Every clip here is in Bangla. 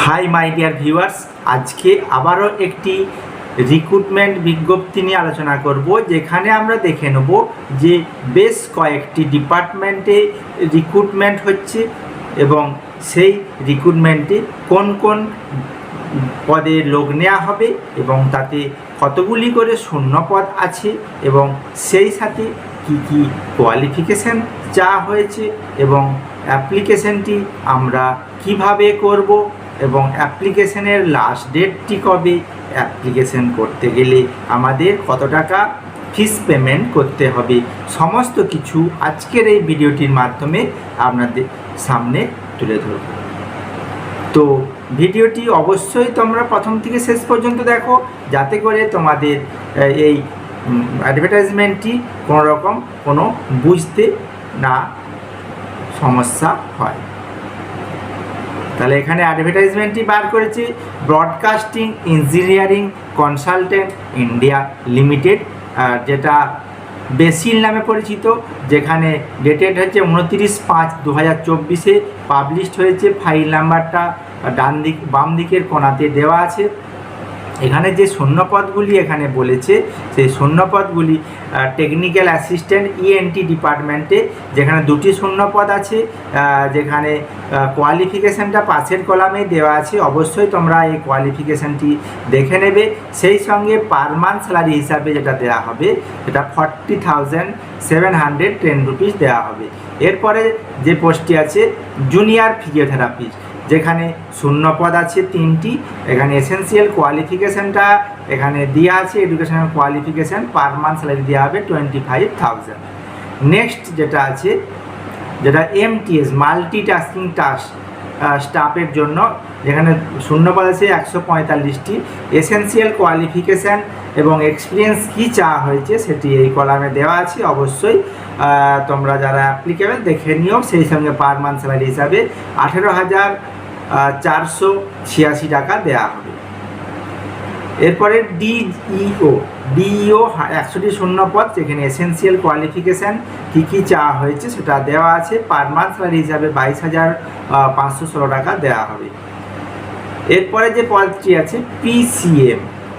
হাই মাই ডিয়ার ভিউয়ার্স, আজকে আবারও একটি রিক্রুটমেন্ট বিজ্ঞপ্তি নিয়ে আলোচনা করব, যেখানে আমরা দেখে নেব যে বেশ কয়েকটি ডিপার্টমেন্টে রিক্রুটমেন্ট হচ্ছে এবং সেই রিক্রুটমেন্টে কোন কোন পদে লোক নেওয়া হবে এবং তাতে কতগুলি করে শূন্য পদ আছে এবং সেই সাথে কি কি কোয়ালিফিকেশান চাওয়া হয়েছে এবং অ্যাপ্লিকেশনটি আমরা কিভাবে করব এবং অ্যাপ্লিকেশনের লাস্ট ডেটটি কবে, অ্যাপ্লিকেশন করতে গেলে আমাদের কত টাকা ফিস পেমেন্ট করতে হবে, সমস্ত কিছু আজকের এই ভিডিওটির মাধ্যমে আপনাদের সামনে তুলে ধরব। তো ভিডিওটি অবশ্যই তোমরা প্রথম থেকে শেষ পর্যন্ত দেখো, যাতে করে তোমাদের এই অ্যাডভার্টাইজমেন্টটি কোনো রকম কোনো বুঝতে না সমস্যা হয়। তাহলে এখানে অ্যাডভার্টাইজমেন্টটি বার করেছে broadcasting engineering consultant India limited, যেটা বেসিল নামে পরিচিত, যেখানে ডেটেড হচ্ছে 29/5/2024, পাবলিশড হয়েছে। ফাইল নাম্বারটা বাম দিকের কোণাতে দেওয়া আছে। এখানে যে শূন্যপদগুলি এখানে বলেছে, সেই শূন্যপদগুলি টেকনিক্যাল অ্যাসিস্ট্যান্ট ইএনটি ডিপার্টমেন্টে, যেখানে দুটি শূন্যপদ আছে, যেখানে কোয়ালিফিকেশানটা পাশের কলামে দেওয়া আছে। অবশ্যই তোমরা এই কোয়ালিফিকেশানটি দেখে নেবে। সেই সঙ্গে পার মান্থ স্যালারি হিসাবে যেটা দেওয়া হবে সেটা 40,710 রুপিস দেওয়া হবে। এরপরে যে পোস্টটি আছে জুনিয়র ফিজিওথেরাপিস্ট, যেখানে শূন্যপদ আছে 3টি। এখানে এসেন্সিয়াল কোয়ালিফিকেশানটা এখানে দেওয়া আছে, educational qualification, per month salary দেওয়া হবে 25,000। নেক্সট যেটা আছে, যেটা এমটিএস মাল্টিটাস্কিং স্টাফের জন্য, যেখানে শূন্যপদ আছে 145টি। এসেন্সিয়াল কোয়ালিফিকেশান এবং এক্সপিরিয়েন্স কী চাওয়া হয়েছে সেটি এই কলামে দেওয়া আছে। অবশ্যই তোমরা যারা অ্যাপ্লিকেবল দেখে নিও। সেই সঙ্গে পার মান্থ স্যালারি হিসাবে 18,486 টাকা দেওয়া হবে। এরপরে ডিইও 100টি শূন্যপদ, যেখানে এসেন্সিয়াল কোয়ালিফিকেশান কী কী চাওয়া হয়েছে সেটা দেওয়া আছে। পার মান্থ স্যালারি হিসাবে 22,516 টাকা দেওয়া হবে। এরপরে যে পদটি আছে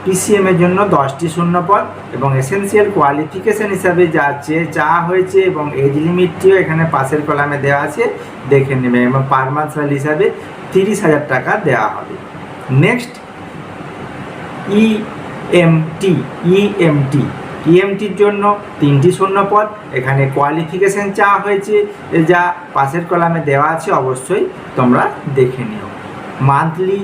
পিসিএমের জন্য 10টি শূন্যপদ এবং এসেন্সিয়াল কোয়ালিফিকেশান হিসাবে যা চাওয়া হয়েছে এবং এজ লিমিটটিও এখানে পাশের কলামে দেওয়া আছে, দেখে নেবে। এবং পার মান্থ স্যালারি হিসাবে 30,000 টাকা দেওয়া হবে। নেক্সট ইএমটির জন্য 3টি শূন্যপদ, এখানে কোয়ালিফিকেশান চাওয়া হয়েছে যা পাশের কলামে দেওয়া আছে। অবশ্যই তোমরা দেখে নিও। মান্থলি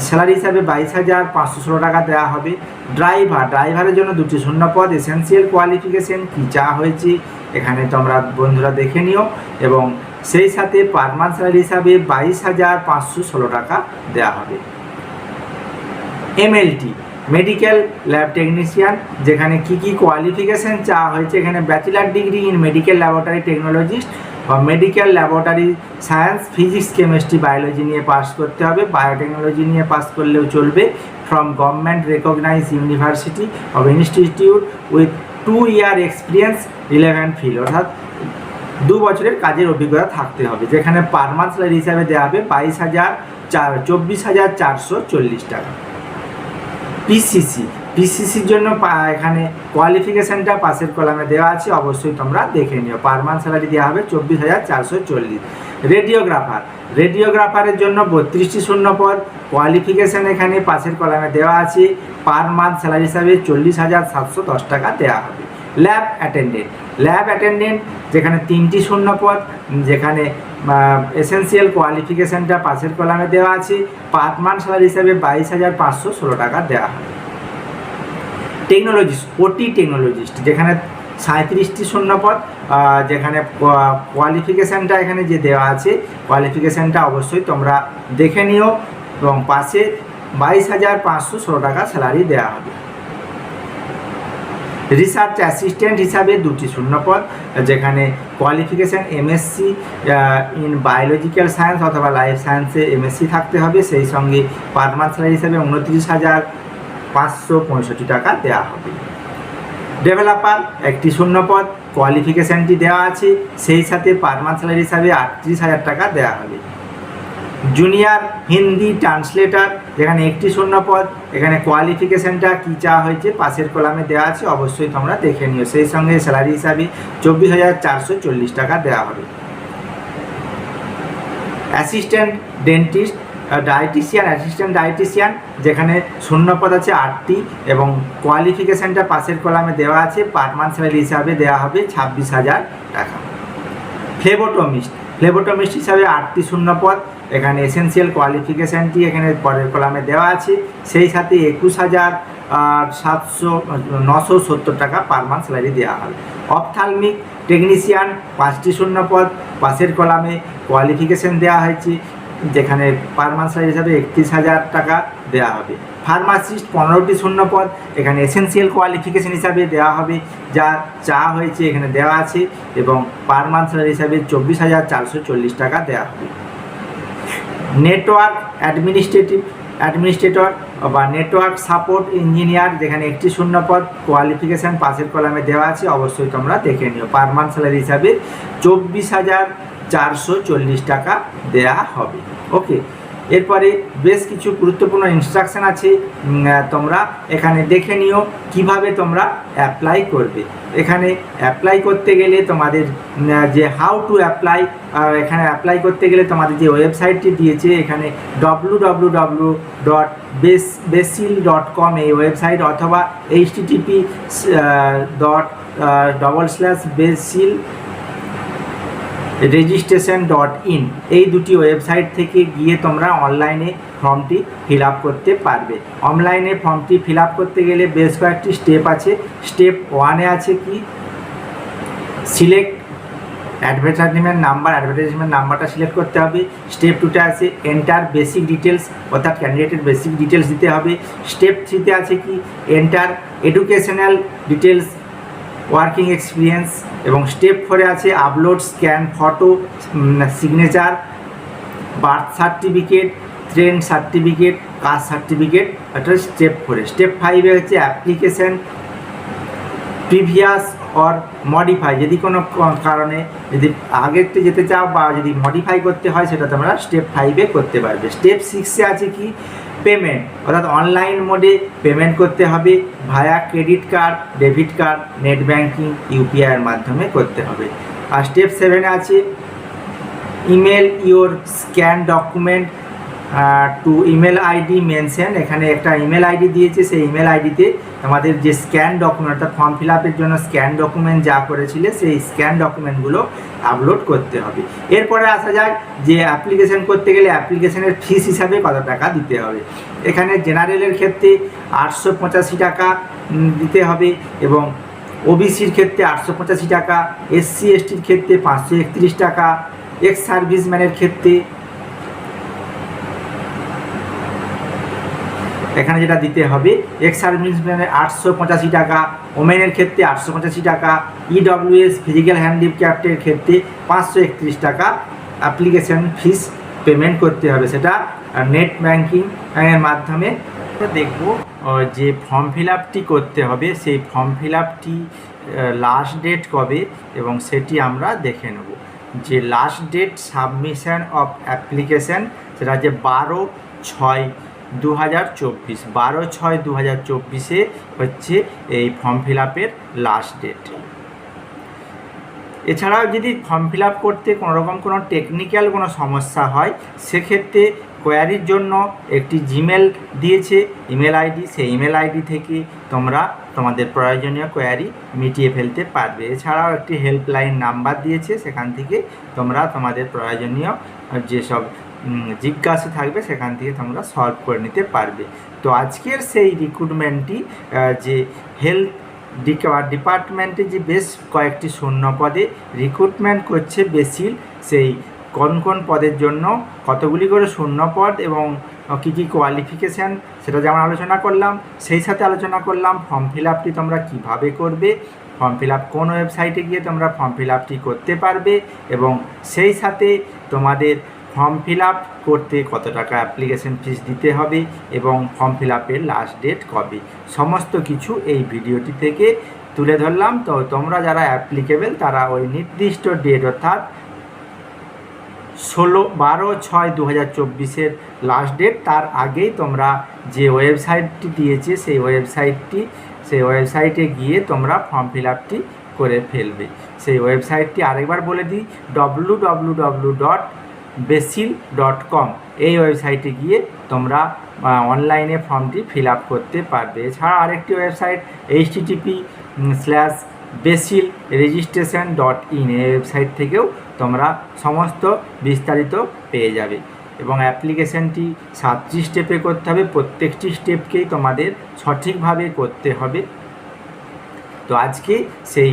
স্যালারি হিসাবে 22,516 টাকা দেওয়া হবে। ড্রাইভারের জন্য 2টি শূন্যপদ, এসেন্সিয়াল কোয়ালিফিকেশান কী চাওয়া হয়েছে এখানে তোমরা বন্ধুরা দেখে নিও এবং সেই সাথে পার মান্থ স্যালারি হিসাবে 22,516 টাকা দেওয়া হবে। এমএলটি মেডিকেল ল্যাব টেকনিশিয়ান, যেখানে কি কি কোয়ালিফিকেশান চাওয়া হয়েছে, এখানে bachelor degree in medical laboratory technologist বা medical laboratory science, physics, chemistry, biology নিয়ে পাস করতে হবে। বায়োটেকনোলজি নিয়ে পাস করলেও চলবে। From government recognise university of institute with 2 year experience relevant field, অর্থাৎ 2 বছরের কাজের অভিজ্ঞতা থাকতে হবে। যেখানে পার মান্থ স্যালারি হিসাবে দেওয়া হবে 24,440 টাকা। পিসিসির জন্য এখানে কোয়ালিফিকেশানটা পাশের কলামে দেওয়া আছে। অবশ্যই তোমরা দেখে নিও। পার মান্থ স্যালারি দেওয়া হবে 24,440। রেডিওগ্রাফারের জন্য 32টি শূন্যপদ, কোয়ালিফিকেশান এখানে পাশের কলামে দেওয়া আছে। পার মান্থ স্যালারি হিসাবে 40,710 টাকা দেওয়া হবে। ল্যাব অ্যাটেন্ডেন্ট, যেখানে 3টি শূন্যপদ, যেখানে এসেন্সিয়াল কোয়ালিফিকেশানটা পাশের কলামে দেওয়া আছে। পার মান্থ স্যালারি হিসাবে 22,516 টাকা দেওয়া হবে। টেকনোলজিস্ট, যেখানে 37টি শূন্যপদ, যেখানে কোয়ালিফিকেশানটা এখানে যে দেওয়া আছে কোয়ালিফিকেশানটা অবশ্যই তোমরা দেখে নিও এবং পাশে 22,516 টাকা স্যালারি দেওয়া হবে। রিসার্চ অ্যাসিস্ট্যান্ট হিসাবে 2টি শূন্যপদ, যেখানে qualification MSc in biological science অথবা লাইফ সায়েন্সে এমএসসি থাকতে হবে। সেই সঙ্গে পার মান্থ স্যালারি হিসাবে 29,565 টাকা দেওয়া হবে। ডেভেলপার 1টি শূন্যপদ, কোয়ালিফিকেশানটি দেওয়া আছে, সেই সাথে পার মান্থ স্যালারি হিসাবে 38,000 টাকা দেওয়া হবে। জুনিয়র হিন্দি ট্রান্সলেটর, যেখানে একটি শূন্যপদ। এখানে কোয়ালিফিকেশানটা কী চাওয়া হয়েছে পাশের কলামে দেওয়া আছে, অবশ্যই তোমরা দেখে নিও। সেই সঙ্গে স্যালারি হিসাবে 24,440 টাকা দেওয়া হবে। Assistant dentist, dietician, assistant dietician, যেখানে শূন্যপদ আছে 8টি এবং কোয়ালিফিকেশানটা পাশের কলামে দেওয়া আছে। পার মান্থ স্যালারি হিসাবে দেওয়া হবে 26,000 টাকা। ফ্লেবোটমিস্ট হিসাবে 8টি শূন্যপদ, এখানে এসেন্সিয়াল কোয়ালিফিকেশানটি এখানে পরের কলামে দেওয়া আছে। সেই সাথে 21,970 টাকা পার মান্থ স্যালারি দেওয়া হবে। অপথ্যালমিক টেকনিশিয়ান 5টি শূন্যপদ, পাশের কলামে কোয়ালিফিকেশান দেওয়া হয়েছে, যেখানে পার মান্থ স্যালারি হিসাবে 31,000 টাকা দেওয়া হবে। ফার্মাসিস্ট 15টি শূন্যপদ, এখানে এসেন্সিয়াল কোয়ালিফিকেশান হিসাবে দেওয়া হবে, যা চা হয়েছে এখানে দেওয়া আছে, এবং পার মান্থ স্যালারি হিসাবে 24,440 টাকা দেওয়া হবে। নেটওয়ার্ক অ্যাডমিনিস্ট্রেটর বা নেটওয়ার্ক সাপোর্ট ইঞ্জিনিয়ার, যেখানে একটি শূন্যপদ, কোয়ালিফিকেশান পাশের কলামে দেওয়া আছে, অবশ্যই তোমরা দেখে নিও। পার মান্থ স্যালারি হিসাবে 24,440 টাকা দেওয়া হবে। ওকে, এরপরে বেশ কিছু গুরুত্বপূর্ণ ইনস্ট্রাকশান আছে, তোমরা এখানে দেখে নিও কিভাবে তোমরা অ্যাপ্লাই করবে। এখানে অ্যাপ্লাই করতে গেলে তোমাদের যে হাউ টু অ্যাপ্লাই, এখানে অ্যাপ্লাই করতে গেলে তোমাদের যে ওয়েবসাইটটি দিয়েছে এখানে www.basil.com এই ওয়েবসাইট, অথবা http://basil.registration.in এই দুটি ওয়েবসাইট থেকে গিয়ে তোমরা অনলাইনে ফর্মটি ফিল আপ করতে পারবে। অনলাইনে ফর্মটি ফিল আপ করতে গেলে বেশ কয়েকটি স্টেপ আছে। স্টেপ 1-এ আছে কি, সিলেক্ট অ্যাডভার্টাইজমেন্ট নাম্বারটা সিলেক্ট করতে হবে। স্টেপ 2-তে আছে এন্টার বেসিক ডিটেলস, অর্থাৎ ক্যান্ডিডেটের বেসিক ডিটেলস দিতে হবে। স্টেপ 3-তে আছে কি, enter educational details, working experience, এবং স্টেপ 4-এ আছে upload scan photo, signature, birth certificate, train certificate, caste certificate, এটা স্টেপ 4-এ। স্টেপ 5-এ হচ্ছে অ্যাপ্লিকেশন প্রিভিয়াস অর মডিফাই, যদি কোনো কারণে যদি আগেরতে যেতে চাও বা যদি মডিফাই করতে হয় সেটা তোমরা স্টেপ 5-এ করতে পারবে। স্টেপ 6-এ আছে কি, পেমেন্ট, অর্থাৎ অনলাইন মোডে পেমেন্ট করতে হবে via credit card, debit card, net banking, ইউপিআইয়ের মাধ্যমে করতে হবে। আর স্টেপ 7-এ আছে email your scan document to email ID mention, এখানে একটা ইমেল আইডি দিয়েছে, সেই ইমেল আইডিতে আমাদের যে স্ক্যান ডকুমেন্ট, অর্থাৎ ফর্ম ফিল আপের জন্য স্ক্যান ডকুমেন্ট যা করেছিলে সেই স্ক্যান ডকুমেন্টগুলো আপলোড করতে হবে। এরপরে আসা যাক যে অ্যাপ্লিকেশন করতে গেলে অ্যাপ্লিকেশনের ফিস হিসাবে কত টাকা দিতে হবে। এখানে জেনারেলের ক্ষেত্রে 885 টাকা দিতে হবে, এবং ওবিসির ক্ষেত্রে 885 টাকা, SC STর ক্ষেত্রে 531 টাকা, এক্স সার্ভিসম্যানের ক্ষেত্রে এখানে যেটা দিতে হবে, এক্স সার্ভিসম্যানের 885 টাকা, ওমেনের ক্ষেত্রে 885 টাকা, EWS ফিজিক্যাল হ্যান্ডিক্যাপ্টের ক্ষেত্রে 531 টাকা অ্যাপ্লিকেশন ফিস পেমেন্ট করতে হবে, সেটা নেট ব্যাঙ্কিং এর মাধ্যমে। দেখব যে ফর্ম ফিল আপটি করতে হবে, সেই ফর্ম ফিল আপটি লাস্ট ডেট কবে এবং সেটি আমরা দেখে নেব। যে last date submission of application সেটা হচ্ছে 12/6/2024, 12/6/2024 হচ্ছে এই ফর্ম ফিল আপের লাস্ট ডেট। এছাড়াও যদি ফর্ম ফিল আপ করতে কোনোরকম কোনো টেকনিক্যাল কোনো সমস্যা হয়, সেক্ষেত্রে কোয়ারির জন্য একটি জিমেল দিয়েছে ইমেল আইডি, সেই ইমেল আইডি থেকে তোমরা তোমাদের প্রয়োজনীয় কোয়ারি মিটিয়ে ফেলতে পারবে। এছাড়াও একটি হেল্পলাইন নাম্বার দিয়েছে, সেখান থেকে তোমরা তোমাদের প্রয়োজনীয় যেসব জিজ্ঞাসা থাকবে সেখান থেকে তোমরা সলভ করে নিতে পারবে। তো আজকের সেই রিক্রুটমেন্টটি যে হেলথ ডিপার্টমেন্টে যে বেশ কয়েকটি শূন্য পদে রিক্রুটমেন্ট করছে বেসিল, সেই কোন কোন পদের জন্য কতগুলি করে শূন্য পদ এবং কী কী কোয়ালিফিকেশান সেটা যেমন আলোচনা করলাম, সেই সাথে আলোচনা করলাম ফর্ম ফিল আপটি তোমরা কীভাবে করবে, ফর্ম ফিল আপ কোন ওয়েবসাইটে গিয়ে তোমরা ফর্ম ফিল আপটি করতে পারবে, এবং সেই সাথে তোমাদের ফর্ম ফিল আপ করতে কত টাকা অ্যাপ্লিকেশন ফিস দিতে হবে এবং ফর্ম ফিল আপের লাস্ট ডেট কবে, সমস্ত কিছু এই ভিডিওটি থেকে তুলে ধরলাম। তো তোমরা যারা অ্যাপ্লিকেবল তারা ওই নির্দিষ্ট ডেট অর্থাৎ 12/6/2024 লাস্ট ডেট। তার আগেই তোমরা যে ওয়েবসাইটটি দিয়েছে সেই ওয়েবসাইটে গিয়ে তোমরা ফর্ম ফিল আপটি করে ফেলবে। সেই ওয়েবসাইটটি আরেকবার বলে দিই, www.becil.com। এই ওয়েবসাইটে গিয়ে তোমরা অনলাইনে ফর্মটি ফিল আপ করতে পারবে। এছাড়া আরেকটি ওয়েবসাইট http://becilregistration.in, এই ওয়েবসাইট থেকেও তোমরা সমস্ত বিস্তারিত পেয়ে যাবে। এবং অ্যাপ্লিকেশানটি 7টি স্টেপে করতে হবে, প্রত্যেকটি স্টেপকেই তোমাদের সঠিকভাবে করতে হবে। তো আজকে সেই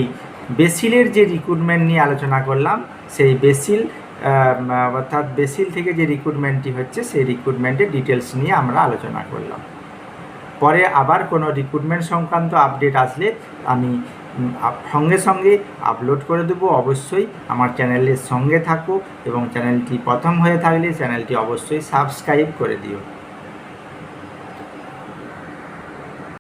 বেসিলের যে রিক্রুটমেন্ট নিয়ে আলোচনা করলাম, সেই বেসিল অর্থাৎ বেসিল থেকে যে রিক্রুটমেন্টটি হচ্ছে সেই রিক্রুটমেন্টের ডিটেলস নিয়ে আমরা আলোচনা করলাম। পরে আবার কোনো রিক্রুটমেন্ট সংক্রান্ত আপডেট আসলে আমি সঙ্গে সঙ্গে আপলোড করে দেবো। অবশ্যই আমার চ্যানেলের সঙ্গে থাকো এবং চ্যানেলটি প্রথম হয়ে থাকলে চ্যানেলটি অবশ্যই সাবস্ক্রাইব করে দিও।